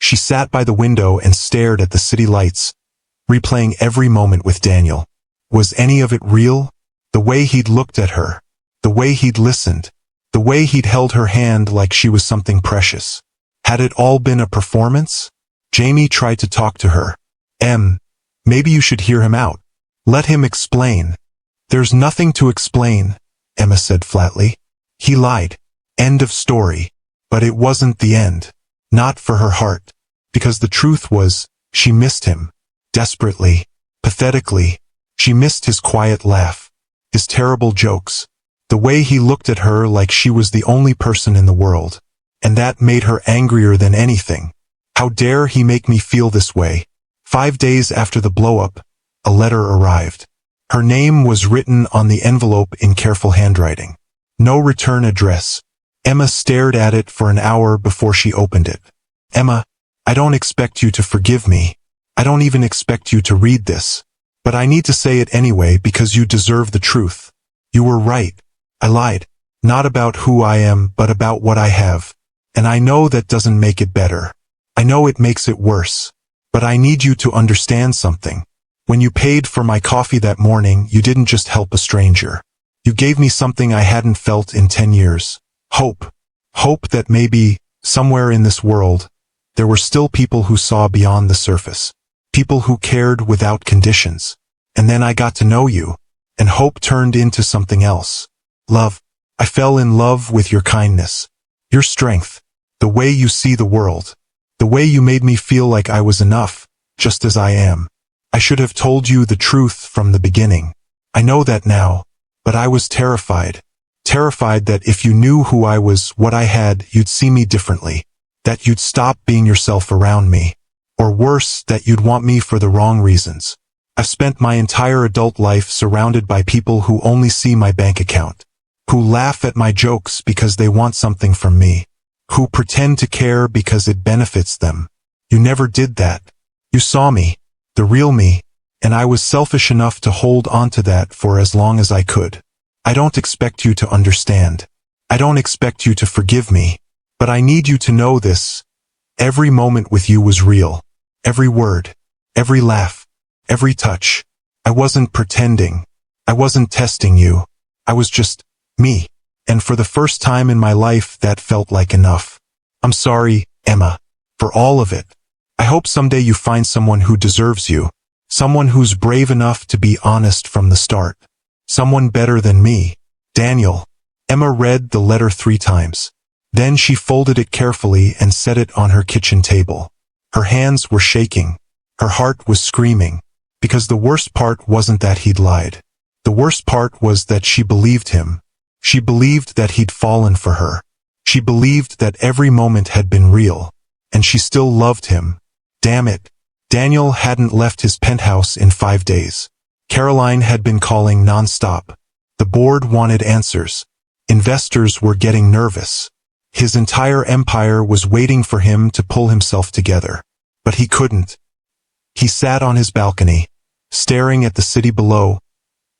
[SPEAKER 1] she sat by the window and stared at the city lights, replaying every moment with Daniel. Was any of it real? The way he'd looked at her, the way he'd listened, The way he'd held her hand like she was something precious. Had it all been a performance? Jamie tried to talk to her. Maybe you should hear him out. Let him explain. There's nothing to explain, Emma said flatly. He lied. End of story. But it wasn't the end. Not for her heart. Because the truth was, she missed him. Desperately. Pathetically. She missed his quiet laugh. His terrible jokes. The way he looked at her like she was the only person in the world. And that made her angrier than anything. How dare he make me feel this way? 5 days after the blow-up, a letter arrived. Her name was written on the envelope in careful handwriting. No return address. Emma stared at it for an hour before she opened it. Emma, I don't expect you to forgive me. I don't even expect you to read this. But I need to say it anyway because you deserve the truth. You were right. I lied. Not about who I am, but about what I have. And I know that doesn't make it better. I know it makes it worse. But I need you to understand something. When you paid for my coffee that morning, you didn't just help a stranger. You gave me something I hadn't felt in 10 years. Hope. Hope that maybe, somewhere in this world, there were still people who saw beyond the surface. People who cared without conditions. And then I got to know you. And hope turned into something else. Love. I fell in love with your kindness. Your strength. The way you see the world. The way you made me feel like I was enough, just as I am. I should have told you the truth from the beginning. I know that now, but I was terrified. Terrified that if you knew who I was, what I had, you'd see me differently. That you'd stop being yourself around me. Or worse, that you'd want me for the wrong reasons. I've spent my entire adult life surrounded by people who only see my bank account. Who laugh at my jokes because they want something from me. Who pretend to care because it benefits them. You never did that. You saw me, the real me, and I was selfish enough to hold on to that for as long as I could. I don't expect you to understand. I don't expect you to forgive me. But I need you to know this. Every moment with you was real. Every word. Every laugh. Every touch. I wasn't pretending. I wasn't testing you. I was just me. And for the first time in my life that felt like enough. I'm sorry, Emma, for all of it. I hope someday you find someone who deserves you. Someone who's brave enough to be honest from the start. Someone better than me. Daniel. Emma read the letter 3 times. Then she folded it carefully and set it on her kitchen table. Her hands were shaking. Her heart was screaming. Because the worst part wasn't that he'd lied. The worst part was that she believed him. She believed that he'd fallen for her. She believed that every moment had been real. And she still loved him. Damn it. Daniel hadn't left his penthouse in 5 days. Caroline had been calling nonstop. The board wanted answers. Investors were getting nervous. His entire empire was waiting for him to pull himself together. But he couldn't. He sat on his balcony, staring at the city below,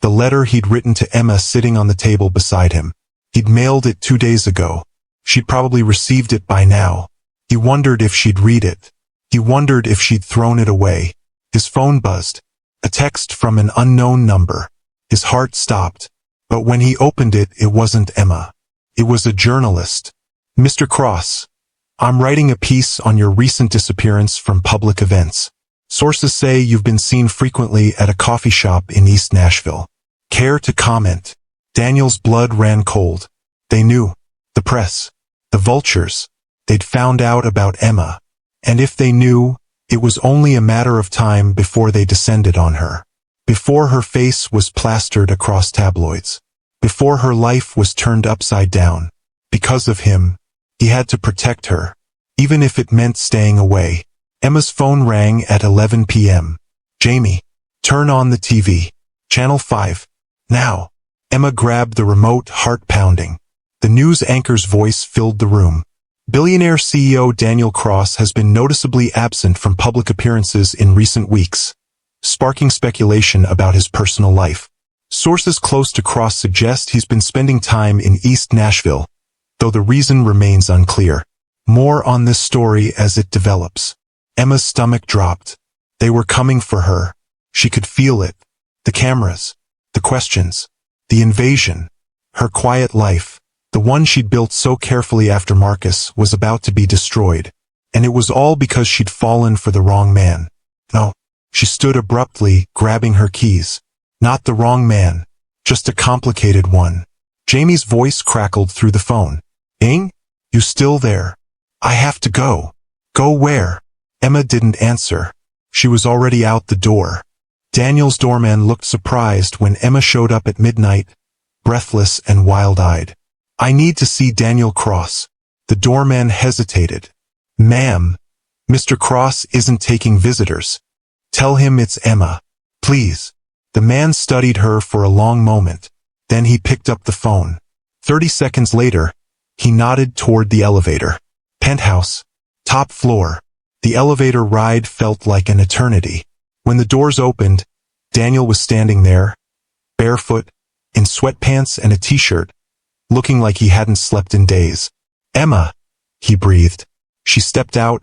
[SPEAKER 1] the letter he'd written to Emma sitting on the table beside him. He'd mailed it 2 days ago. She'd probably received it by now. He wondered if she'd read it. He wondered if she'd thrown it away. His phone buzzed. A text from an unknown number. His heart stopped. But when he opened it, it wasn't Emma. It was a journalist. Mr. Cross, I'm writing a piece on your recent disappearance from public events. Sources say you've been seen frequently at a coffee shop in East Nashville. Care to comment? Daniel's blood ran cold. They knew. The press. The vultures. They'd found out about Emma. And if they knew, it was only a matter of time before they descended on her. Before her face was plastered across tabloids. Before her life was turned upside down. Because of him, he had to protect her. Even if it meant staying away. Emma's phone rang at 11 p.m. Jamie, turn on the TV. Channel 5. Now. Emma grabbed the remote, heart pounding. The news anchor's voice filled the room. Billionaire CEO Daniel Cross has been noticeably absent from public appearances in recent weeks, sparking speculation about his personal life. Sources close to Cross suggest he's been spending time in East Nashville, though the reason remains unclear. More on this story as it develops. Emma's stomach dropped. They were coming for her. She could feel it. The cameras. The questions. The invasion. Her quiet life. The one she'd built so carefully after Marcus was about to be destroyed. And it was all because she'd fallen for the wrong man. No. She stood abruptly, grabbing her keys. Not the wrong man. Just a complicated one. Jamie's voice crackled through the phone. "Ing? You still there? I have to go." "Go where?" Emma didn't answer. She was already out the door. Daniel's doorman looked surprised when Emma showed up at midnight, breathless and wild-eyed. "I need to see Daniel Cross." The doorman hesitated. "Ma'am, Mr. Cross isn't taking visitors. Tell him it's Emma. Please." The man studied her for a long moment. Then he picked up the phone. 30 seconds later, he nodded toward the elevator. "Penthouse. Top floor." The elevator ride felt like an eternity. When the doors opened, Daniel was standing there, barefoot, in sweatpants and a t-shirt, looking like he hadn't slept in days. "Emma," he breathed. She stepped out,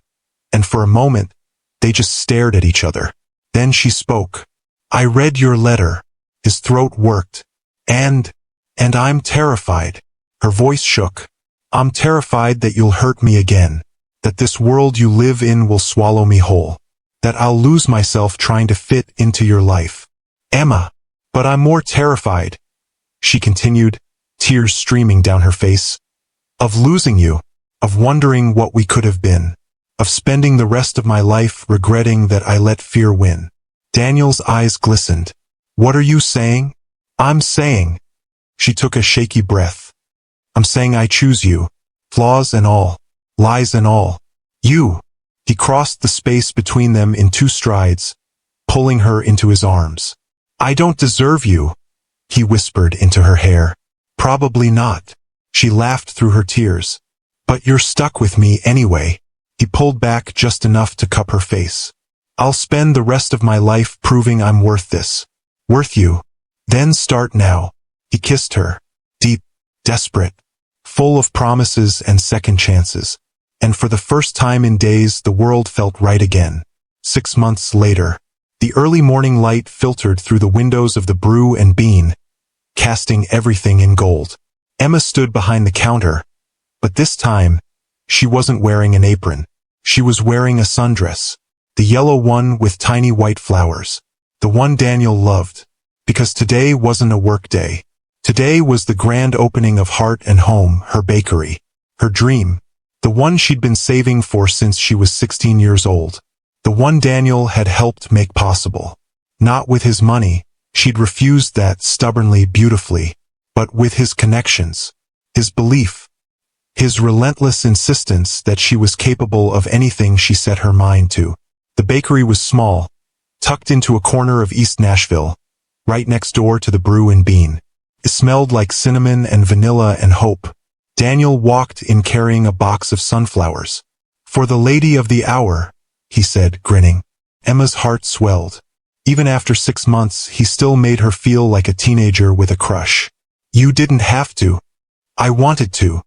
[SPEAKER 1] and for a moment, they just stared at each other. Then she spoke. "I read your letter." His throat worked. And I'm terrified." Her voice shook. "I'm terrified that you'll hurt me again. That this world you live in will swallow me whole. That I'll lose myself trying to fit into your life." "Emma, but I'm more terrified," she continued, tears streaming down her face, "of losing you, of wondering what we could have been, of spending the rest of my life regretting that I let fear win." Daniel's eyes glistened. "What are you saying?" "I'm saying," she took a shaky breath, "I'm saying I choose you, flaws and all, lies and all. You." He crossed the space between them in 2 strides, pulling her into his arms. "I don't deserve you," he whispered into her hair. "Probably not." She laughed through her tears. "But you're stuck with me anyway." He pulled back just enough to cup her face. "I'll spend the rest of my life proving I'm worth this. Worth you. Then start now." He kissed her. Deep, desperate, full of promises and second chances. And for the first time in days, the world felt right again. 6 months later, the early morning light filtered through the windows of the Brew and Bean, casting everything in gold. Emma stood behind the counter, but this time, she wasn't wearing an apron. She was wearing a sundress. The yellow one with tiny white flowers. The one Daniel loved. Because today wasn't a work day. Today was the grand opening of Heart and Home, her bakery. Her dream. The one she'd been saving for since she was 16 years old. The one Daniel had helped make possible. Not with his money, she'd refused that stubbornly, beautifully, but with his connections. His belief. His relentless insistence that she was capable of anything she set her mind to. The bakery was small, tucked into a corner of East Nashville, right next door to the Brew and Bean. It smelled like cinnamon and vanilla and hope. Daniel walked in carrying a box of sunflowers. "For the lady of the hour," he said, grinning. Emma's heart swelled. Even after 6 months, he still made her feel like a teenager with a crush. "You didn't have to. I wanted to."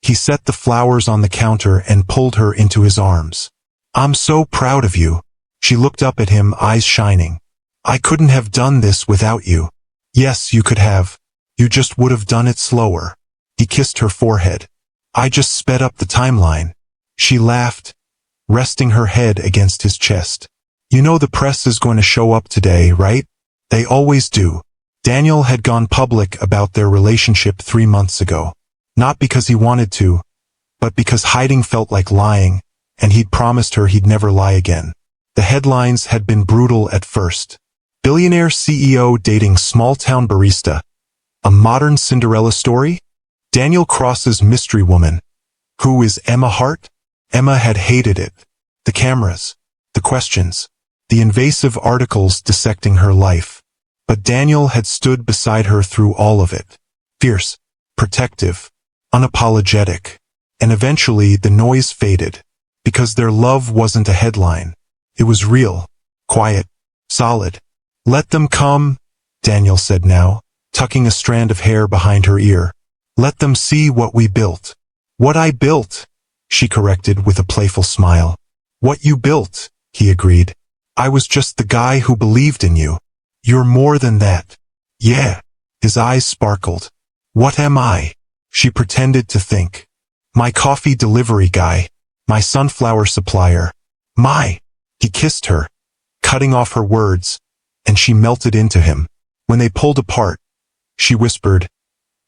[SPEAKER 1] He set the flowers on the counter and pulled her into his arms. "I'm so proud of you." She looked up at him, eyes shining. "I couldn't have done this without you." "Yes, you could have. You just would have done it slower." He kissed her forehead. "I just sped up the timeline." She laughed, resting her head against his chest. "You know the press is going to show up today, right? They always do." Daniel had gone public about their relationship 3 months ago. Not because he wanted to, but because hiding felt like lying, and he'd promised her he'd never lie again. The headlines had been brutal at first. Billionaire CEO dating small-town barista. A modern Cinderella story? Daniel Cross's mystery woman. Who is Emma Hart? Emma had hated it. The cameras. The questions. The invasive articles dissecting her life. But Daniel had stood beside her through all of it. Fierce. Protective. Unapologetic. And eventually the noise faded. Because their love wasn't a headline. It was real. Quiet. Solid. "Let them come," Daniel said now, tucking a strand of hair behind her ear. "Let them see what we built." "What I built," she corrected with a playful smile. "What you built," he agreed. "I was just the guy who believed in you. You're more than that." "Yeah." His eyes sparkled. "What am I?" She pretended to think. My coffee delivery guy. My sunflower supplier. He kissed her, cutting off her words, and she melted into him. When they pulled apart, she whispered,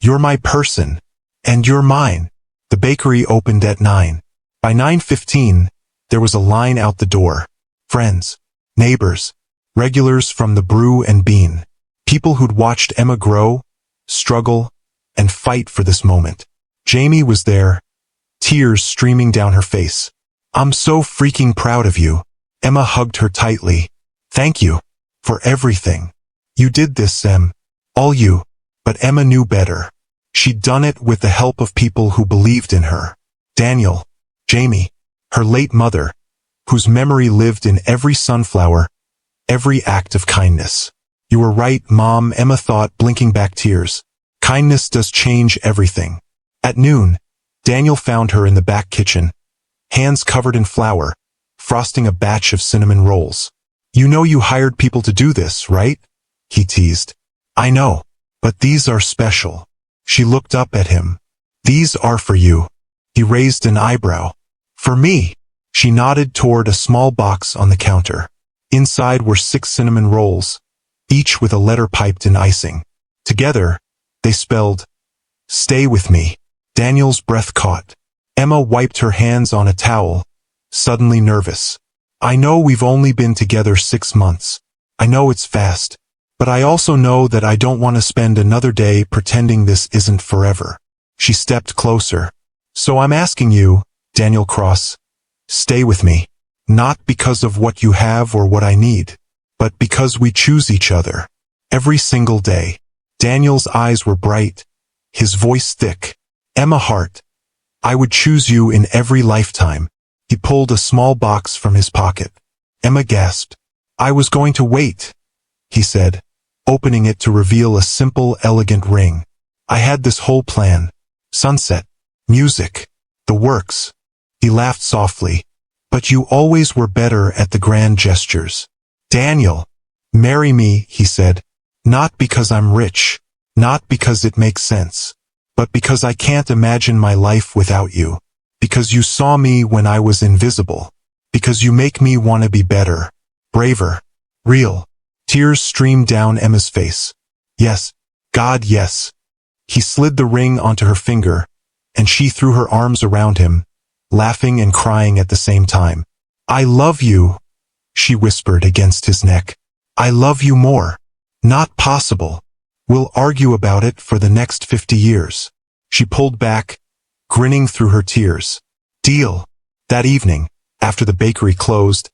[SPEAKER 1] "You're my person, and you're mine." The bakery opened at 9. By 9:15, there was a line out the door. Friends, neighbors, regulars from the Brew and Bean. People who'd watched Emma grow, struggle, and fight for this moment. Jamie was there, tears streaming down her face. "I'm so freaking proud of you." Emma hugged her tightly. "Thank you. For everything. You did this, Em. All you." But Emma knew better. She'd done it with the help of people who believed in her. Daniel, Jamie, her late mother, whose memory lived in every sunflower, every act of kindness. "You were right, Mom," Emma thought, blinking back tears. "Kindness does change everything." At noon, Daniel found her in the back kitchen, hands covered in flour, frosting a batch of cinnamon rolls. "You know you hired people to do this, right?" he teased. "I know, but these are special." She looked up at him. "These are for you." He raised an eyebrow. "For me?" She nodded toward a small box on the counter. Inside were 6 cinnamon rolls, each with a letter piped in icing. Together, they spelled, "Stay with me." Daniel's breath caught. Emma wiped her hands on a towel, suddenly nervous. "I know we've only been together 6 months. I know it's fast. But I also know that I don't want to spend another day pretending this isn't forever." She stepped closer. "So I'm asking you, Daniel Cross, stay with me. Not because of what you have or what I need, but because we choose each other. Every single day." Daniel's eyes were bright, his voice thick. "Emma Hart, I would choose you in every lifetime." He pulled a small box from his pocket. Emma gasped. "I was going to wait," he said, opening it to reveal a simple, elegant ring. "I had this whole plan. Sunset, music, the works." He laughed softly. "But you always were better at the grand gestures." "Daniel, marry me," he said. "Not because I'm rich, not because it makes sense, but because I can't imagine my life without you. Because you saw me when I was invisible. Because you make me want to be better, braver, real." Tears streamed down Emma's face. "Yes, God, yes." He slid the ring onto her finger, and she threw her arms around him, laughing and crying at the same time. "I love you," she whispered against his neck. "I love you more." "Not possible. We'll argue about it for the next 50 years. She pulled back, grinning through her tears. "Deal." That evening, after the bakery closed,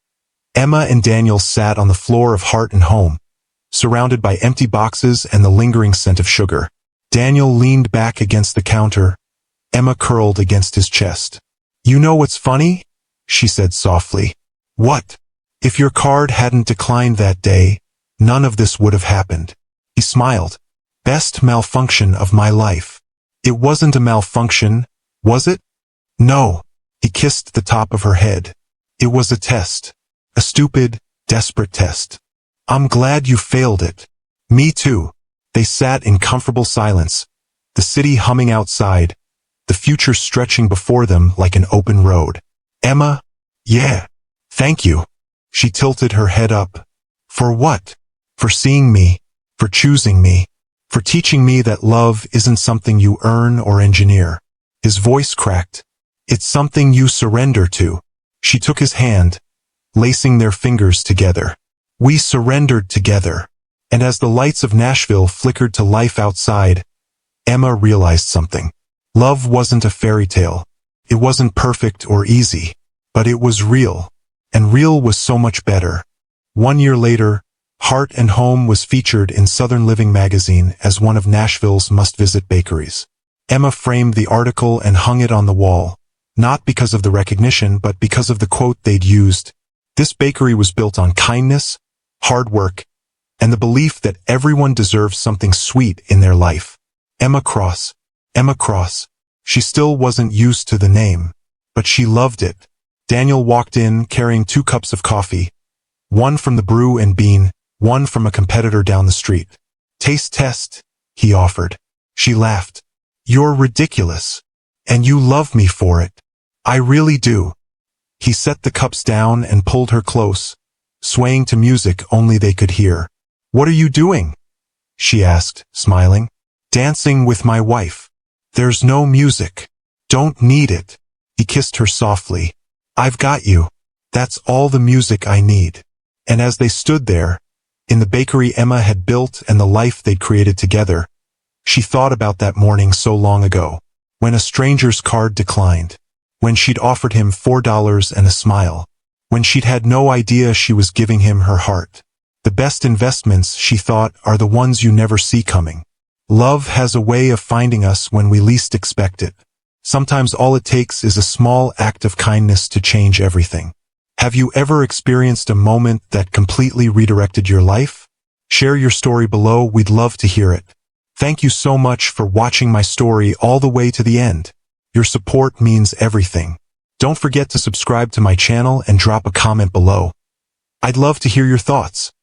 [SPEAKER 1] Emma and Daniel sat on the floor of Heart and Home, surrounded by empty boxes and the lingering scent of sugar. Daniel leaned back against the counter, Emma curled against his chest. "You know what's funny?" she said softly. "What?" "If your card hadn't declined that day, none of this would have happened." He smiled. "Best malfunction of my life." "It wasn't a malfunction, was it?" "No." He kissed the top of her head. "It was a test. A stupid, desperate test. I'm glad you failed it." "Me too." They sat in comfortable silence, the city humming outside, the future stretching before them like an open road. "Emma, yeah, thank you." She tilted her head up. "For what?" "For seeing me, for choosing me, for teaching me that love isn't something you earn or engineer." His voice cracked. "It's something you surrender to." She took his hand, lacing their fingers together. We surrendered together. And as the lights of Nashville flickered to life outside, Emma realized something. Love wasn't a fairy tale. It wasn't perfect or easy, but it was real. And real was so much better. 1 year later, Heart and Home was featured in Southern Living magazine as one of Nashville's must-visit bakeries. Emma framed the article and hung it on the wall, not because of the recognition but because of the quote they'd used. This bakery was built on kindness, hard work, and the belief that everyone deserves something sweet in their life. Emma Cross. Emma Cross. She still wasn't used to the name, but she loved it. Daniel walked in carrying 2 cups of coffee, one from the Brew and Bean, one from a competitor down the street. "Taste test," he offered. She laughed. You're ridiculous. And you love me for it. I really do. He set the cups down and pulled her close, swaying to music only they could hear. What are you doing? She asked, smiling. Dancing with my wife. There's no music. Don't need it. He kissed her softly. I've got you. That's all the music I need. And as they stood there, in the bakery Emma had built and the life they'd created together, she thought about that morning so long ago, when a stranger's card declined, when she'd offered him $4 and a smile, when she'd had no idea she was giving him her heart. The best investments, she thought, are the ones you never see coming. Love has a way of finding us when we least expect it. Sometimes all it takes is a small act of kindness to change everything. Have you ever experienced a moment that completely redirected your life? Share your story below, we'd love to hear it. Thank you so much for watching my story all the way to the end. Your support means everything. Don't forget to subscribe to my channel and drop a comment below. I'd love to hear your thoughts.